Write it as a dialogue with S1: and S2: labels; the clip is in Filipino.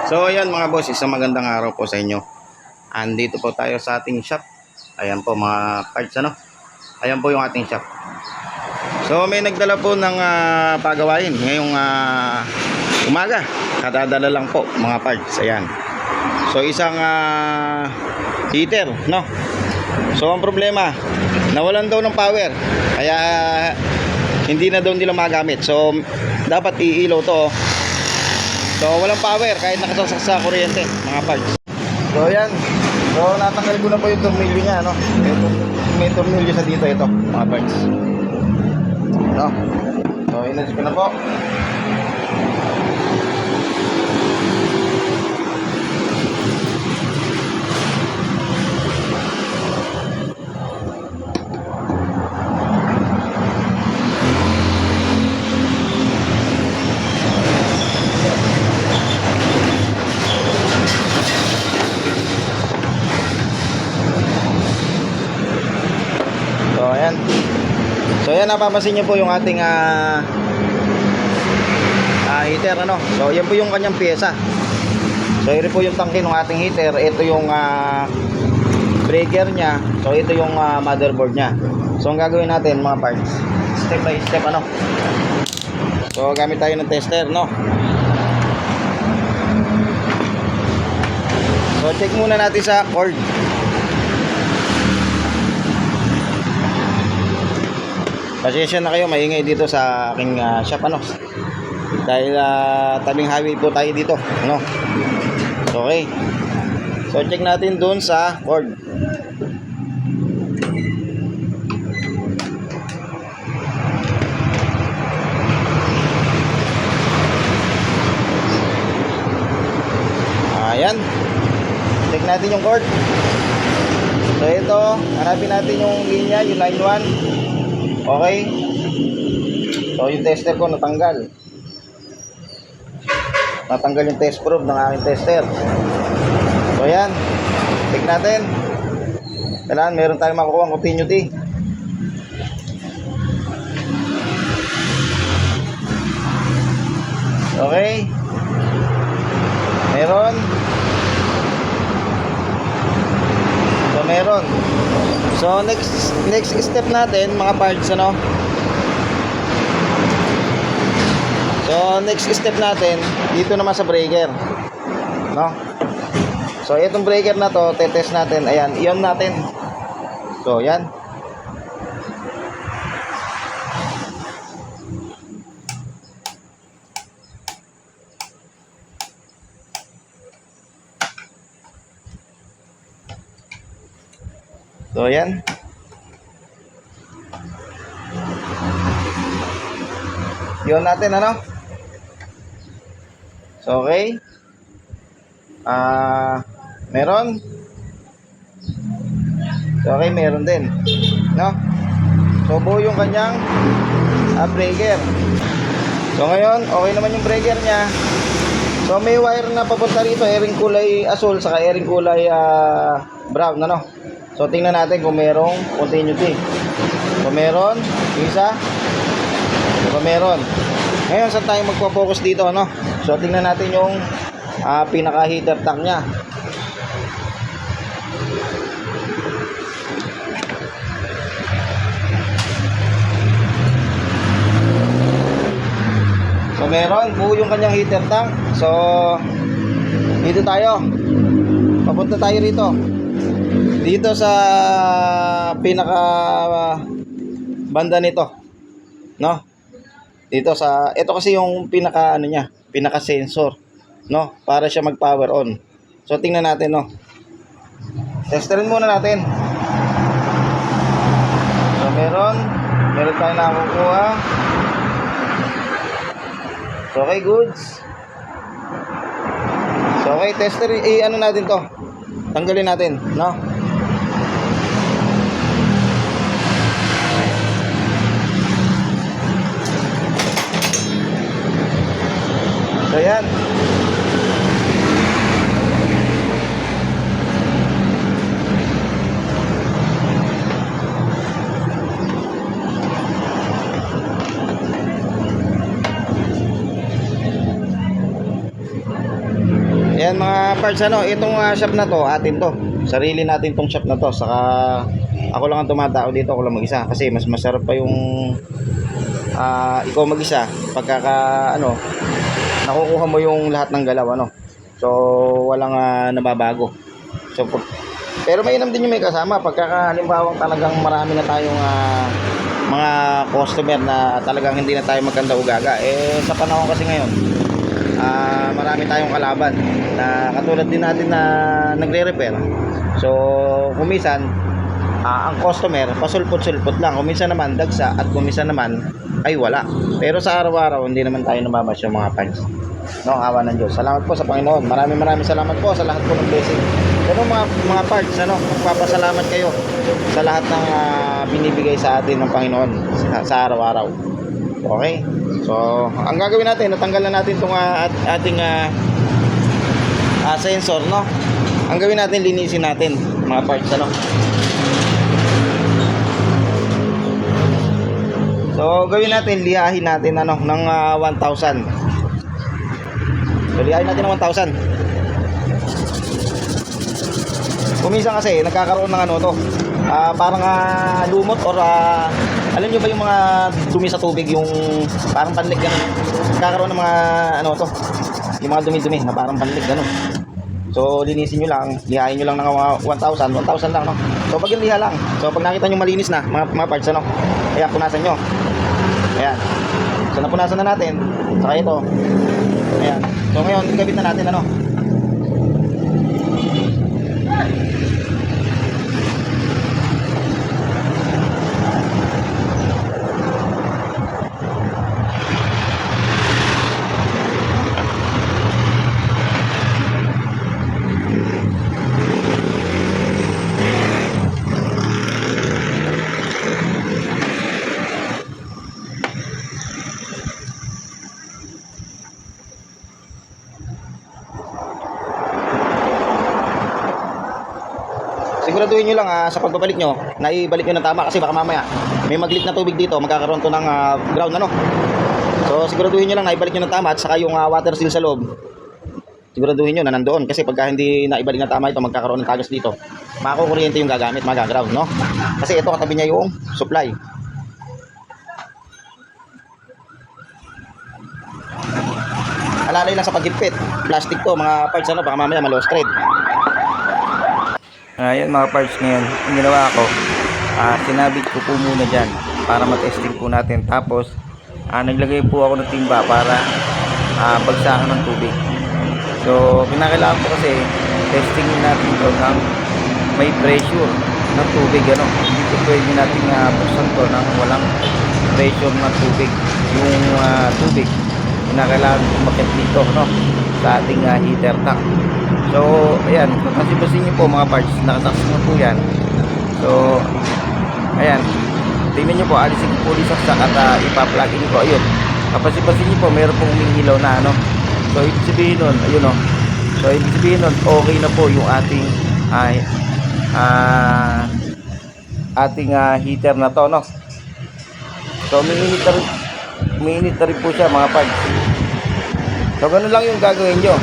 S1: So ayan mga boss, isang magandang araw po sa inyo. Andito po tayo sa ating shop. Ayan po mga parts ano. Ayan po yung ating shop. So may nagdala po ng pagawain ngayong umaga. Kadadala lang po mga parts. Ayan. So isang heater, no. So ang problema, nawalan daw ng power. Kaya hindi na daw nila magamit. So dapat iilaw to. So walang power kahit nakasasak sa kuryente mga parts. So yan. So natanggal ko na po yung tornilyo niya, no. May tornilyo sa dito ito mga parts. No. So inalis ko na po. So yan, napapansin niyo po yung ating heater ano. So yan po yung kanyang pyesa. So ito po yung tangke ng ating heater. Ito yung breaker niya. So ito yung motherboard niya. So ang gagawin natin mga parts, step by step ano. So gamit tayo ng tester, no. So check muna natin sa cord. Pasensya na kayo, maingay dito sa aking shop ano. Dahil tabing highway po tayo dito, no. Okay. So check natin doon sa cord. Ayan. Check natin yung cord. So ito, hanapin natin yung linya, yung line 1. Okay. So yung tester ko natanggal. Natanggal yung test probe ng aking tester. So yan. Check natin. Kailangan meron tayong makukuha ang continuity. Okay. Meron. So meron. So next step natin mga parts ano. So next step natin dito naman sa breaker, no. So itong breaker na to, tetest natin. Ayan, i-on natin. So yan. So yan. Yun natin ano. So okay. Meron. So okay, meron din, no. So buo yung kanyang breaker. So ngayon, okay naman yung breaker niya. So may wire na papunta rito, airing kulay asul saka airing kulay brown ano. So tingnan natin kung merong continuity. Kung meron, isa. Kung meron. Ngayon saan tayo magpo-focus dito ano? So tingnan natin yung pinaka heater tank niya. So meron, buo yung kanyang heater tank. So dito tayo. Papunta tayo rito. Dito sa pinaka banda nito, no. Dito sa ito kasi yung pinaka ano niya, pinaka sensor, no, para siya mag-power on. So tingnan natin, no. Testerin muna natin. So meron tayong nakukuha. So okay, goods. So okay, tester ano natin to. Tanggalin natin, no. So yan. parts, itong shop na to, atin to. Sarili natin tong shop na to. Saka ako lang ang tumatao dito, ako lang mag-isa. Kasi mas masarap pa yung ikaw mag-isa. Nakukuha mo yung lahat ng galaw, So, walang nababago. So, pero mainam din yung may kasama. Halimbawang talagang marami na tayong mga customer na talagang hindi na tayo magkanda ugaga. Sa panahon kasi ngayon, marami tayong kalaban na katulad din natin na nagre-repair. So kumisan ang customer pasulpot-sulpot lang, kuminsan naman dagsa at kuminsan naman ay wala. Pero sa araw-araw hindi naman tayo namamas yung mga fans. Awa ng Diyos. Salamat po sa Panginoon. Maraming salamat po sa lahat po ng blessing. Pero mga parts, magpapasalamat kayo sa lahat ng binibigay sa atin ng Panginoon sa araw-araw. Okay? So, ang gagawin natin, natanggal na natin itong ating sensor, Ang gawin natin, linisin natin mga parts, So, gawin natin, lihahin natin ng 1,000. So, lihahin natin ng 1,000. Kuminsan kasi nagkakaroon ng parang lumot or alam nyo ba yung mga dumi sa tubig, yung parang panlik gano'n. Nagkakaroon ng mga yung mga dumi-dumi na parang panlik gano'n. So linisin nyo lang, lihain nyo lang ng 1,000 lang, So pag yung liha lang, so pag nakita nyo malinis na mga parts, ayan, punasan nyo. Ayan, so napunasan na natin. Saka ito, ayan. So ngayon, ikabit na natin, Siguraduhin nyo lang sa pagbabalik nyo, naibalik nyo ng tama kasi baka mamaya may maglit na tubig dito, magkakaroon to ng ground, So siguraduhin nyo lang naibalik nyo ng tama at saka yung water seal sa loob. Siguraduhin nyo na nandoon kasi pagka hindi naibalik ng tama ito, magkakaroon ng tagas dito. Makukuryente yung gagamit, magaground, Kasi ito katabi niya yung supply. Alalay lang sa paghigpit. Plastic to, mga parts, baka mamaya ma-lost thread. Ayan mga parts, ngayon ang ginawa ko, sinabit ko po muna dyan para matesting po natin. Tapos naglagay po ako ng timba para bagsakan ng tubig. So kinakailangan po kasi testing natin ito ng may pressure ng tubig, Hindi po pwede natin buksan to ng walang pressure ng tubig. Yung tubig kinakailangan umakyat dito, sa ating heater tank. So, ayan, kapasipasin nyo po mga parts, nakasaksak na po yan. So, ayan, tingnan nyo po, alisin ko po ulit saksak at ipa-plug in ko, ayun. Kapasipasin nyo po, meron pong umihilaw na, So, ibig sabihin nun, ayun, So, ibig sabihin nun, okay na po yung ating heater na to, So, umiinit na rin po siya mga parts. So, ganun lang yung gagawin nyo,